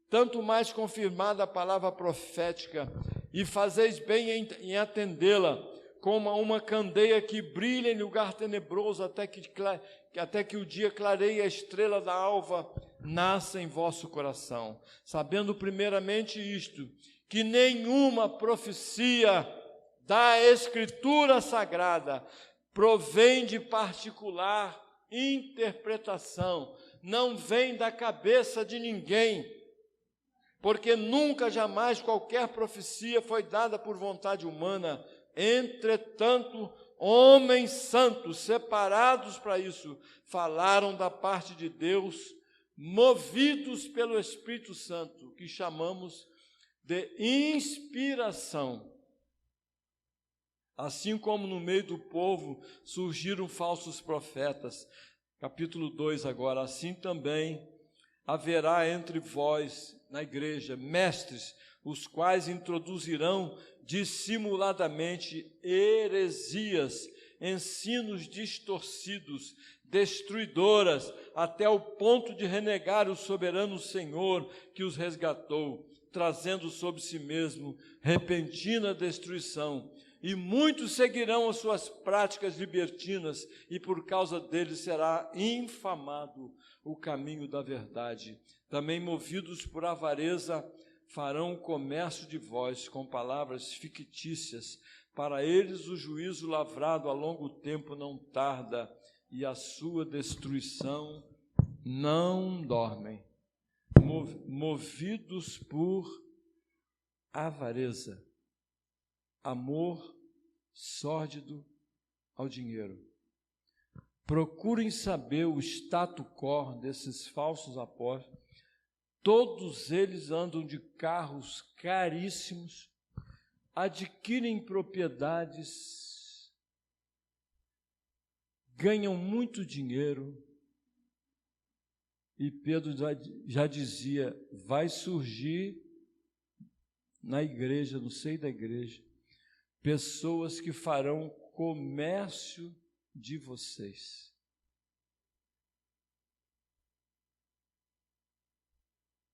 tanto mais confirmada a palavra profética, e fazeis bem em atendê-la, como a uma candeia que brilha em lugar tenebroso, até que o dia clareie, a estrela da alva nasça em vosso coração, sabendo primeiramente isto, que nenhuma profecia da Escritura Sagrada provém de particular interpretação, não vem da cabeça de ninguém, porque nunca, jamais, qualquer profecia foi dada por vontade humana. Entretanto, homens santos, separados para isso, falaram da parte de Deus, movidos pelo Espírito Santo, que chamamos de inspiração. Assim como no meio do povo surgiram falsos profetas. Capítulo 2 agora. Assim também haverá entre vós, na igreja, mestres, os quais introduzirão dissimuladamente heresias, ensinos distorcidos, destruidoras, até o ponto de renegar o soberano Senhor que os resgatou, trazendo sobre si mesmo repentina destruição. E muitos seguirão as suas práticas libertinas, e por causa deles será infamado o caminho da verdade. Também movidos por avareza, farão comércio de vós com palavras fictícias. Para eles o juízo lavrado a longo tempo não tarda, e a sua destruição não dormem, movidos por avareza, amor sórdido ao dinheiro. Procurem saber o status quo desses falsos apóstolos. Todos eles andam de carros caríssimos, adquirem propriedades, ganham muito dinheiro. E Pedro já dizia, vai surgir na igreja, no seio da igreja, pessoas que farão comércio de vocês.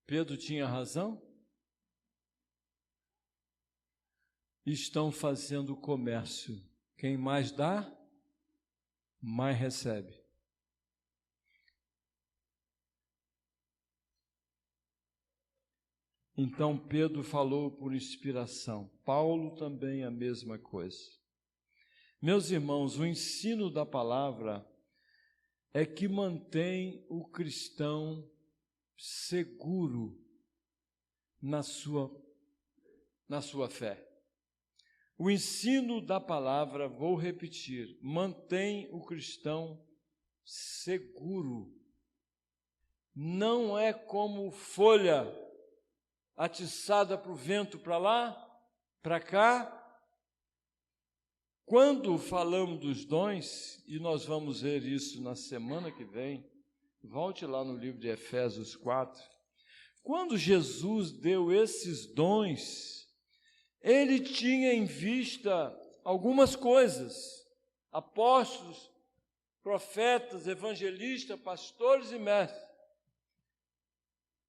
Pedro tinha razão? Estão fazendo comércio. Quem mais dá, mais recebe. Então Pedro falou por inspiração. Paulo também a mesma coisa. Meus irmãos, o ensino da palavra é que mantém o cristão seguro na sua fé. O ensino da palavra, vou repetir, mantém o cristão seguro. Não é como folha atiçada para o vento, para lá, para cá. Quando falamos dos dons, e nós vamos ver isso na semana que vem, volte lá no livro de Efésios 4, quando Jesus deu esses dons, ele tinha em vista algumas coisas, apóstolos, profetas, evangelistas, pastores e mestres.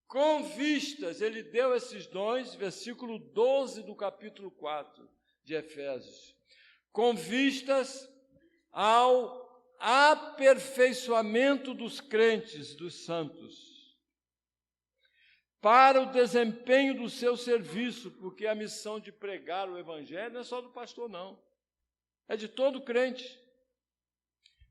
Com vistas, ele deu esses dons, versículo 12 do capítulo 4 de Efésios, com vistas ao aperfeiçoamento dos crentes, dos santos, para o desempenho do seu serviço, porque a missão de pregar o evangelho não é só do pastor, não, é de todo crente,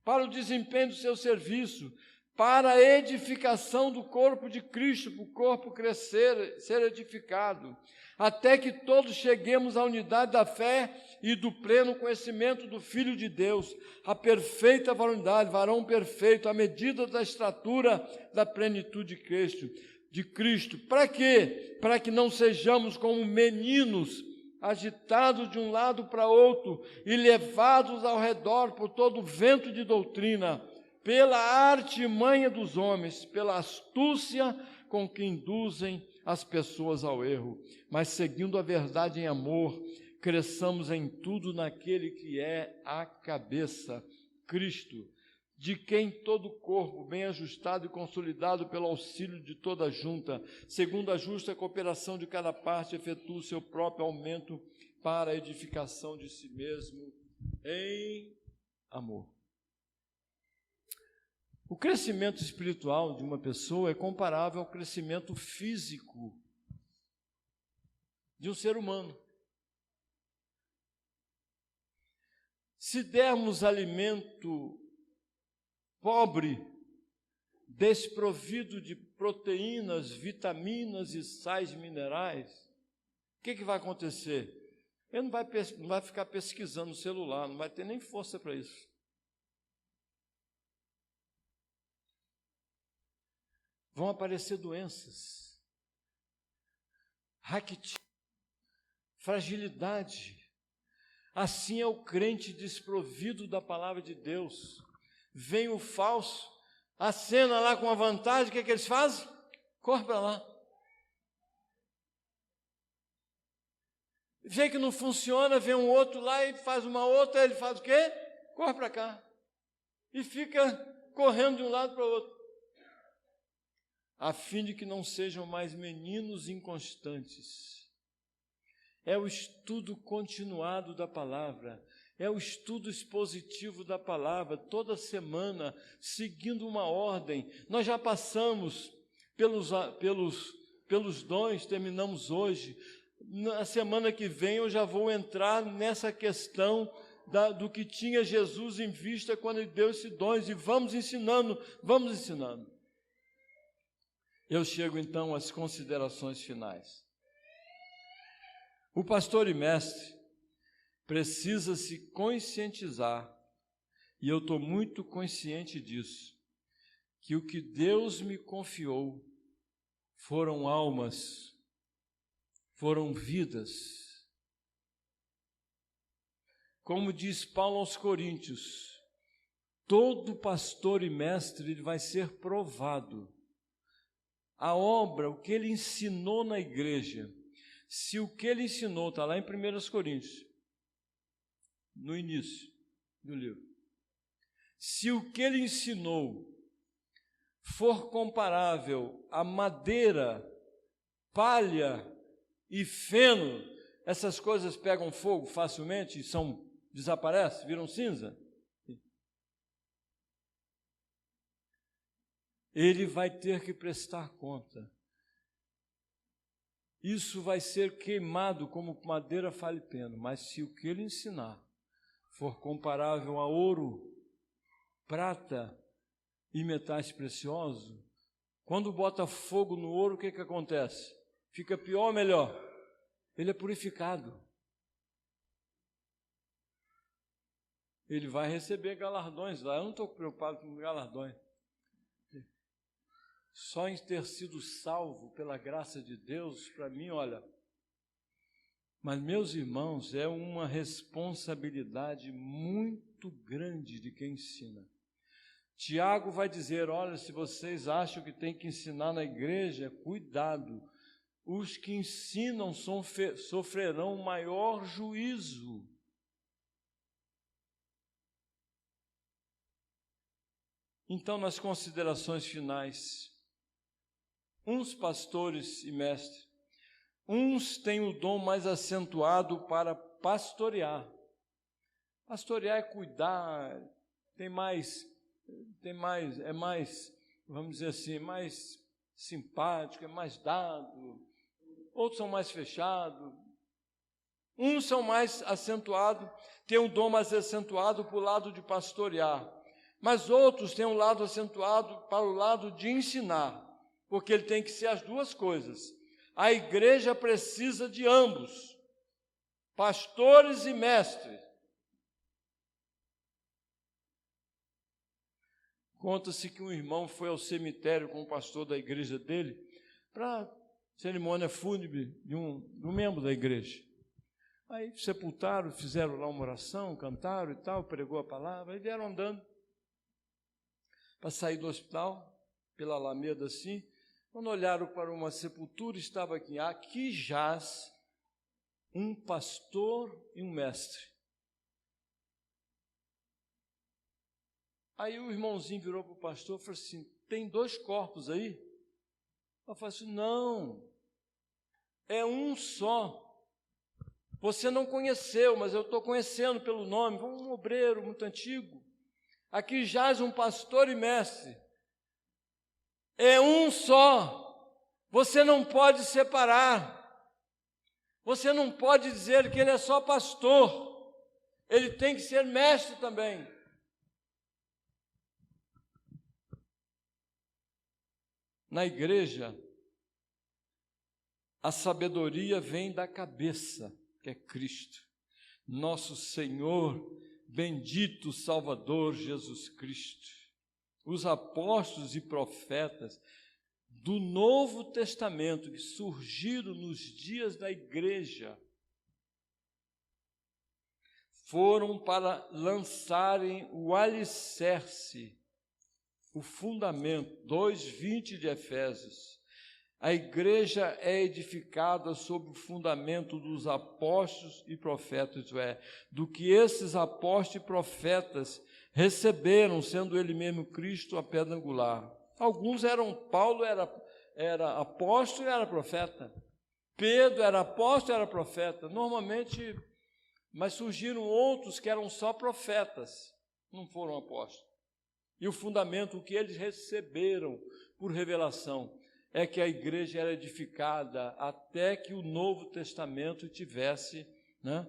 para o desempenho do seu serviço, para a edificação do corpo de Cristo, para o corpo crescer, ser edificado, até que todos cheguemos à unidade da fé e do pleno conhecimento do Filho de Deus, a perfeita varonilidade, varão perfeito, à medida da estatura da plenitude de Cristo. Para quê? Para que não sejamos como meninos, agitados de um lado para outro e levados ao redor por todo o vento de doutrina, pela artimanha dos homens, pela astúcia com que induzem as pessoas ao erro, mas seguindo a verdade em amor, cresçamos em tudo naquele que é a cabeça, Cristo, de quem todo o corpo, bem ajustado e consolidado pelo auxílio de toda a junta, segundo a justa cooperação de cada parte, efetua o seu próprio aumento para a edificação de si mesmo em amor. O crescimento espiritual de uma pessoa é comparável ao crescimento físico de um ser humano. Se dermos alimento pobre, desprovido de proteínas, vitaminas e sais minerais, o que vai acontecer? Ele não vai ficar pesquisando no celular, não vai ter nem força para isso. Vão aparecer doenças, raquitismo, fragilidade. Assim é o crente desprovido da palavra de Deus. Vem o falso, acena lá com a vantagem, o que eles fazem? Corre para lá. Vê que não funciona, vem um outro lá e faz uma outra, ele faz o quê? Corre para cá. E fica correndo de um lado para o outro. A fim de que não sejam mais meninos inconstantes. É o estudo continuado da palavra, é o estudo expositivo da palavra, toda semana, seguindo uma ordem. Nós já passamos pelos dons, terminamos hoje. Na semana que vem eu já vou entrar nessa questão do que tinha Jesus em vista quando ele deu esses dons, e vamos ensinando. Eu chego então às considerações finais. O pastor e mestre precisa se conscientizar, e eu estou muito consciente disso, que o que Deus me confiou foram almas, foram vidas. Como diz Paulo aos Coríntios, todo pastor e mestre ele vai ser provado. A obra, o que ele ensinou na igreja, se o que ele ensinou, está lá em 1 Coríntios, no início do livro, se o que ele ensinou for comparável a madeira, palha e feno, essas coisas pegam fogo facilmente e desaparecem, viram cinza? Ele vai ter que prestar conta. Isso vai ser queimado como madeira, palha e feno, mas se o que ele ensinar for comparável a ouro, prata e metais preciosos, quando bota fogo no ouro, o que acontece? Fica pior ou melhor? Ele é purificado. Ele vai receber galardões lá. Eu não estou preocupado com galardões. Só em ter sido salvo pela graça de Deus, para mim, olha. Mas, meus irmãos, é uma responsabilidade muito grande de quem ensina. Tiago vai dizer, olha, se vocês acham que tem que ensinar na igreja, cuidado. Os que ensinam sofrerão maior juízo. Então, nas considerações finais, uns pastores e mestres, uns têm o dom mais acentuado para pastorear. Pastorear é cuidar, é mais, vamos dizer assim, mais simpático, é mais dado. Outros são mais fechados. Uns são mais acentuados, têm um dom mais acentuado para o lado de pastorear. Mas outros têm um lado acentuado para o lado de ensinar, porque ele tem que ser as duas coisas. A igreja precisa de ambos, pastores e mestres. Conta-se que um irmão foi ao cemitério com o pastor da igreja dele para cerimônia fúnebre de um membro da igreja. Aí sepultaram, fizeram lá uma oração, cantaram e tal, pregou a palavra, e vieram andando para sair do hospital, pela Alameda assim. Quando olharam para uma sepultura, estava aqui jaz um pastor e um mestre. Aí o irmãozinho virou para o pastor e falou assim, tem 2 corpos aí? Eu falei assim, não, é um só. Você não conheceu, mas eu estou conhecendo pelo nome, um obreiro muito antigo. Aqui jaz um pastor e mestre. É um só. Você não pode separar. Você não pode dizer que ele é só pastor. Ele tem que ser mestre também. Na igreja, a sabedoria vem da cabeça, que é Cristo. Nosso Senhor, bendito Salvador Jesus Cristo. Os apóstolos e profetas do Novo Testamento que surgiram nos dias da igreja foram para lançarem o alicerce, o fundamento, 2:20 de Efésios. A igreja é edificada sobre o fundamento dos apóstolos e profetas, isto é, do que esses apóstolos e profetas receberam, sendo ele mesmo Cristo a pedra angular. Alguns Paulo era apóstolo e era profeta. Pedro era apóstolo e era profeta. Normalmente, mas surgiram outros que eram só profetas, não foram apóstolos. E o fundamento, o que eles receberam por revelação, é que a igreja era edificada até que o Novo Testamento tivesse, né,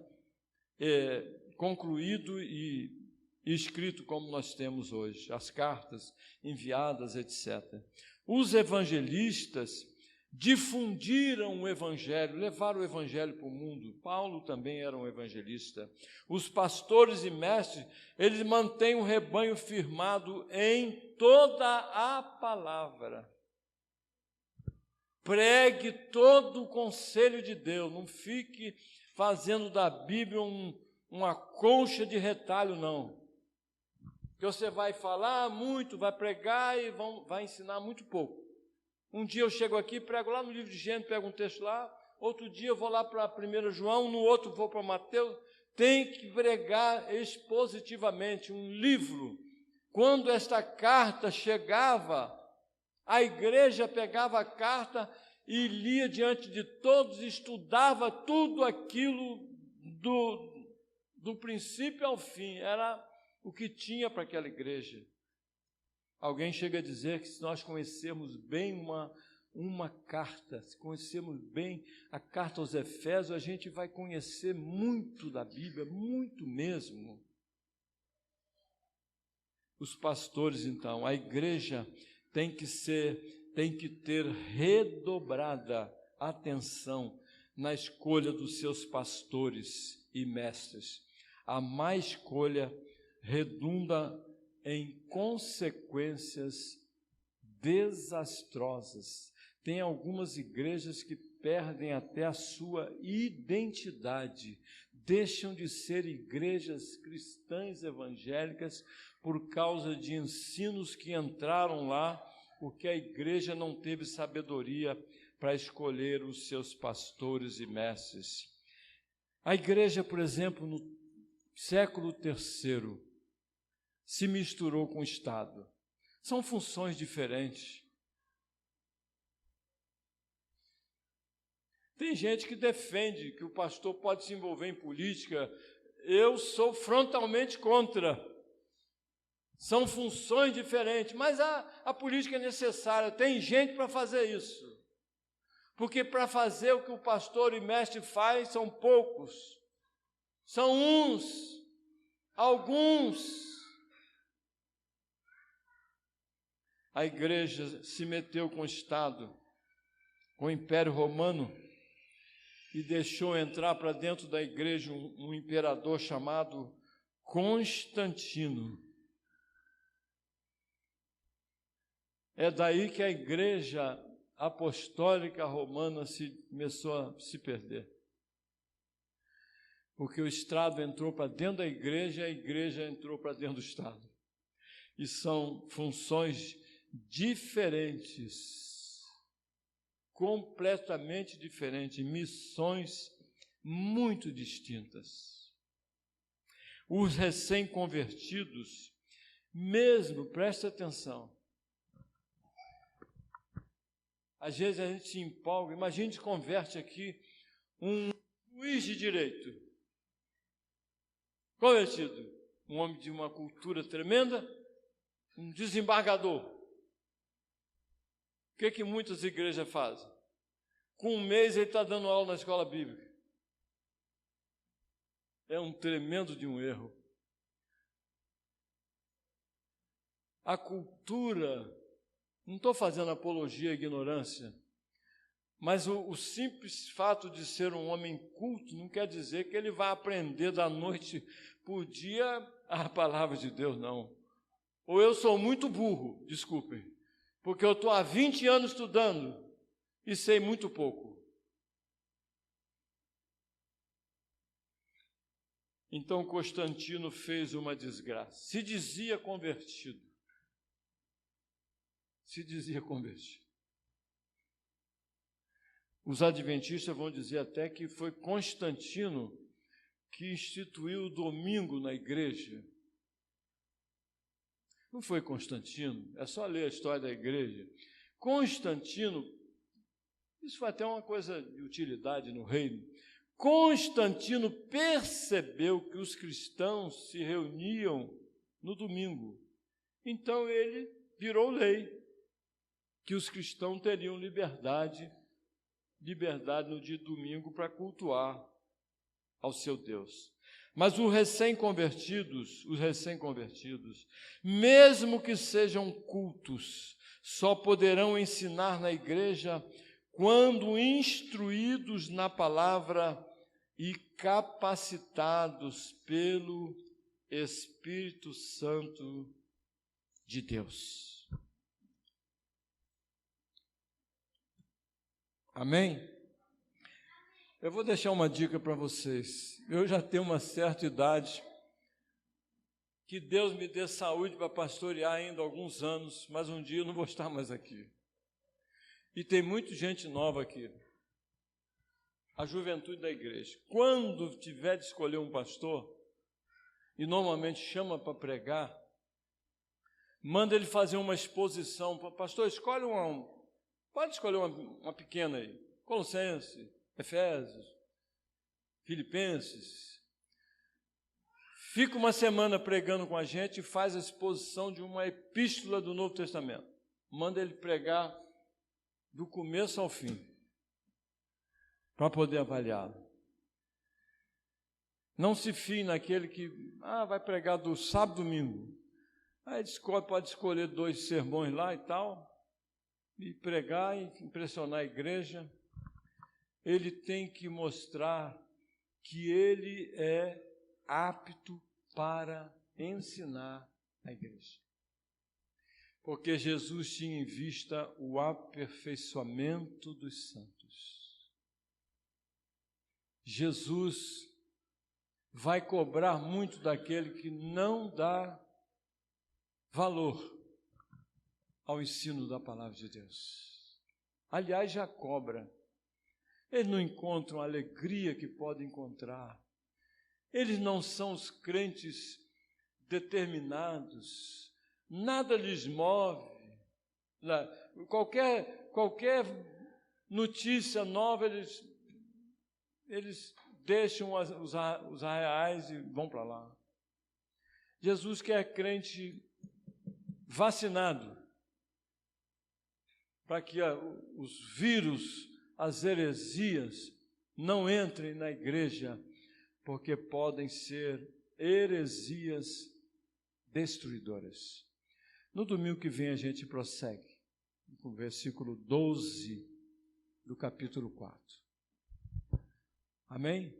concluído e escrito como nós temos hoje, as cartas enviadas, etc. Os evangelistas difundiram o evangelho, levaram o evangelho para o mundo. Paulo também era um evangelista. Os pastores e mestres, eles mantêm o rebanho firmado em toda a palavra. Pregue todo o conselho de Deus, não fique fazendo da Bíblia uma concha de retalho, não. Que você vai falar muito, vai pregar e vai ensinar muito pouco. Um dia eu chego aqui, prego lá no livro de Gênesis, pego um texto lá, outro dia eu vou lá para 1 João, no outro vou para Mateus. Tem que pregar expositivamente um livro. Quando esta carta chegava, a igreja pegava a carta e lia diante de todos, estudava tudo aquilo do princípio ao fim, era o que tinha para aquela igreja. Alguém chega a dizer que se nós conhecermos bem uma carta, se conhecermos bem a carta aos Efésios, a gente vai conhecer muito da Bíblia, muito mesmo. Os pastores, então, a igreja tem que ter redobrada atenção na escolha dos seus pastores e mestres. A má escolha redunda em consequências desastrosas. Tem algumas igrejas que perdem até a sua identidade, deixam de ser igrejas cristãs evangélicas por causa de ensinos que entraram lá, porque a igreja não teve sabedoria para escolher os seus pastores e mestres. A igreja, por exemplo, no século III, se misturou com o Estado. São funções diferentes. Tem gente que defende que o pastor pode se envolver em política. Eu sou frontalmente contra. São funções diferentes, mas a política é necessária. Tem gente para fazer isso. Porque para fazer o que o pastor e mestre faz, são poucos. São uns, alguns. A igreja se meteu com o Estado, com o Império Romano, e deixou entrar para dentro da igreja um imperador chamado Constantino. É daí que a igreja apostólica romana começou a se perder. Porque o Estado entrou para dentro da igreja e a igreja entrou para dentro do Estado. E são funções diferentes, completamente diferentes, missões muito distintas. Os recém-convertidos, mesmo, presta atenção, às vezes a gente se empolga, imagina que converte aqui um juiz de direito, convertido, um homem de uma cultura tremenda, um desembargador. O que muitas igrejas fazem? Com um mês ele está dando aula na escola bíblica. É um tremendo de um erro. A cultura, não estou fazendo apologia à ignorância, mas o simples fato de ser um homem culto não quer dizer que ele vai aprender da noite para o dia a palavra de Deus, não. Ou eu sou muito burro, desculpem, porque eu estou há 20 anos estudando e sei muito pouco. Então Constantino fez uma desgraça. Se dizia convertido. Os adventistas vão dizer até que foi Constantino que instituiu o domingo na igreja. Não foi Constantino, é só ler a história da igreja. Constantino, isso foi até uma coisa de utilidade no reino. Constantino percebeu que os cristãos se reuniam no domingo. Então ele virou lei. que os cristãos teriam liberdade no dia de domingo para cultuar ao seu Deus. Mas os recém-convertidos, mesmo que sejam cultos, só poderão ensinar na igreja quando instruídos na palavra e capacitados pelo Espírito Santo de Deus. Amém? Eu vou deixar uma dica para vocês. Eu já tenho uma certa idade, que Deus me dê saúde para pastorear ainda alguns anos, mas um dia eu não vou estar mais aqui. E tem muita gente nova aqui. A juventude da igreja. Quando tiver de escolher um pastor, e normalmente chama para pregar, manda ele fazer uma exposição. Pastor, pode escolher uma pequena aí. Colossenses, Efésios, Filipenses. Fica uma semana pregando com a gente e faz a exposição de uma epístola do Novo Testamento. Manda ele pregar do começo ao fim, para poder avaliá-lo. Não se fie naquele que vai pregar do sábado e domingo. Aí pode escolher 2 sermões lá e tal, e pregar e impressionar a igreja. Ele tem que mostrar que ele é apto para ensinar a igreja. Porque Jesus tinha em vista o aperfeiçoamento dos santos. Jesus vai cobrar muito daquele que não dá valor ao ensino da palavra de Deus. Aliás, já cobra. Eles não encontram a alegria que podem encontrar. Eles não são os crentes determinados. Nada lhes move. Qualquer notícia nova, eles deixam os arraiais e vão para lá. Jesus quer crente vacinado, para que os vírus, as heresias, não entrem na igreja, porque podem ser heresias destruidoras. No domingo que vem a gente prossegue, com o versículo 12 do capítulo 4. Amém?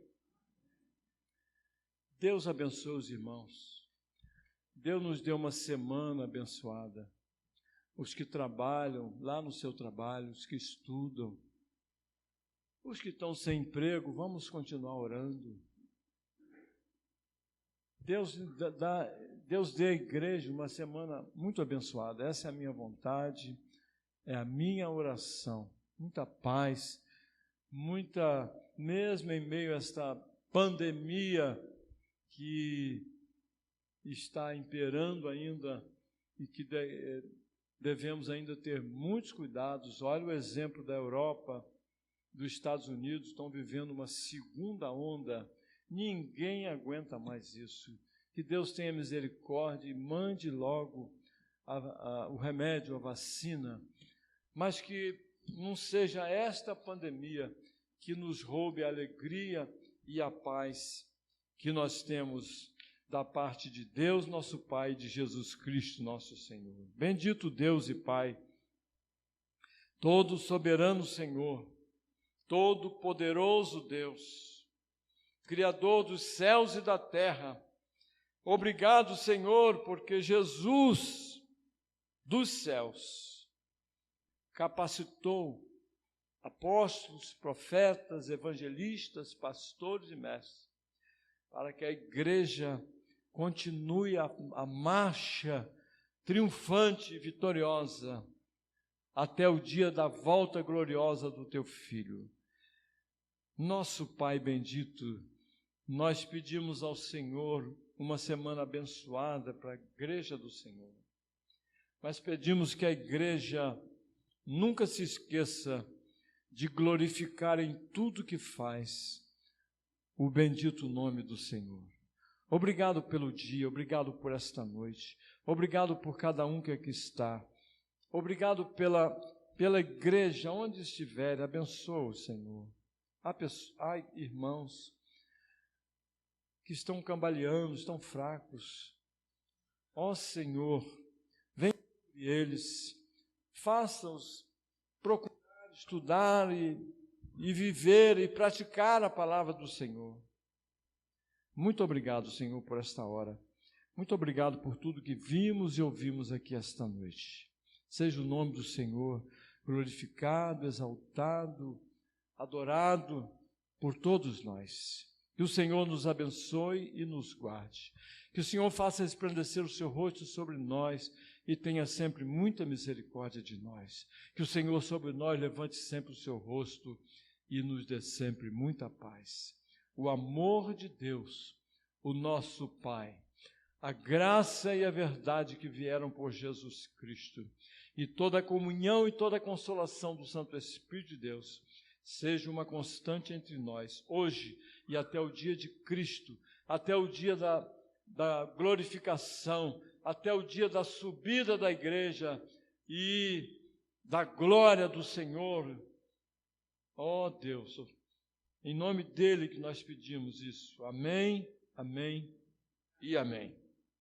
Deus abençoe os irmãos. Deus nos deu uma semana abençoada. Os que trabalham lá no seu trabalho, os que estudam, os que estão sem emprego, vamos continuar orando. Deus dê à igreja uma semana muito abençoada. Essa é a minha vontade, é a minha oração. Muita paz, mesmo em meio a esta pandemia que está imperando ainda e que devemos ainda ter muitos cuidados. Olha o exemplo da Europa, dos Estados Unidos, estão vivendo uma segunda onda. Ninguém aguenta mais isso. Que Deus tenha misericórdia e mande logo o remédio, a vacina, mas que não seja esta pandemia que nos roube a alegria e a paz que nós temos da parte de Deus, nosso Pai, e de Jesus Cristo, nosso Senhor. Bendito Deus e Pai, todo soberano Senhor, todo poderoso Deus, Criador dos céus e da terra. Obrigado, Senhor, porque Jesus dos céus capacitou apóstolos, profetas, evangelistas, pastores e mestres, para que a igreja continue a marcha triunfante e vitoriosa até o dia da volta gloriosa do Teu Filho. Nosso Pai bendito, nós pedimos ao Senhor uma semana abençoada para a igreja do Senhor, mas pedimos que a igreja nunca se esqueça de glorificar em tudo que faz o bendito nome do Senhor. Obrigado pelo dia, obrigado por esta noite, obrigado por cada um que aqui está, obrigado pela pela igreja, onde estiver, abençoa, Senhor. Há irmãos que estão cambaleando, estão fracos. Ó Senhor, venha sobre eles, faça-os procurar, estudar e viver e praticar a palavra do Senhor. Muito obrigado, Senhor, por esta hora. Muito obrigado por tudo que vimos e ouvimos aqui esta noite. Seja o nome do Senhor glorificado, exaltado, adorado por todos nós. Que o Senhor nos abençoe e nos guarde. Que o Senhor faça resplandecer o seu rosto sobre nós e tenha sempre muita misericórdia de nós. Que o Senhor sobre nós levante sempre o seu rosto e nos dê sempre muita paz. O amor de Deus, o nosso Pai, a graça e a verdade que vieram por Jesus Cristo, e toda a comunhão e toda a consolação do Santo Espírito de Deus, seja uma constante entre nós, hoje e até o dia de Cristo, até o dia da glorificação, até o dia da subida da igreja e da glória do Senhor. Ó Deus, em nome dele que nós pedimos isso. Amém, amém e amém.